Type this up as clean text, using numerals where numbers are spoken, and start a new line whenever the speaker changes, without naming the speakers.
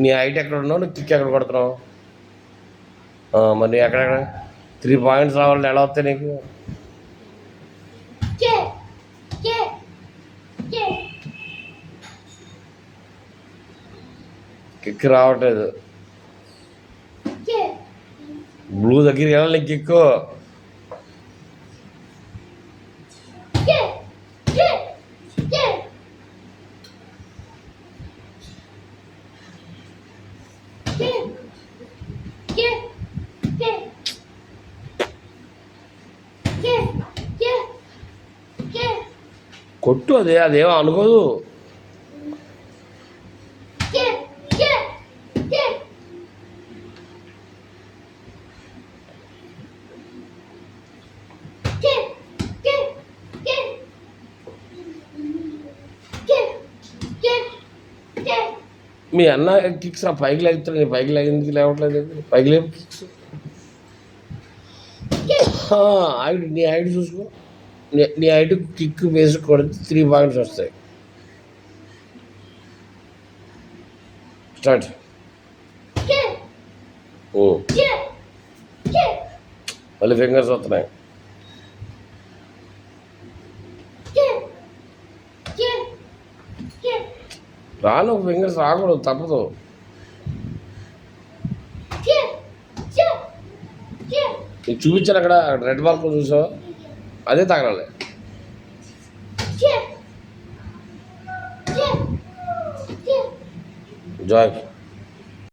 నీ హైట్ ఎక్కడ ఉన్నావు, నువ్వు కిక్ ఎక్కడ కొడుతున్నావు? మరి ఎక్కడెక్కడ 3 పాయింట్స్ రావాలంటే ఎలా వస్తాయి నీకు? కిక్ రావట్లేదు. బ్లూ దగ్గరికి వెళ్ళాలి నీకు కిక్కు. కొట్టు, అదేమో అనుకోదు. మీ అన్న కిక్స్ పైకి లేగుతాడు, నీ పైకి లేగింది లేవట్లేదు. పైకి లేవు కిక్స్. హైట్, నీ హైట్ చూసుకో. నీ హైట్ కిక్ వేసి కొడితే 3 పాయింట్స్ వస్తాయి. స్టార్ట్. మళ్ళీ ఫింగర్స్ వస్తున్నాయి. రాను, ఫింగర్స్ రాకూడదు, తప్పదు. నీకు చూపించాను అక్కడ రెడ్ మార్క్ చూసావు, అదే తగలాలి. జాయ్.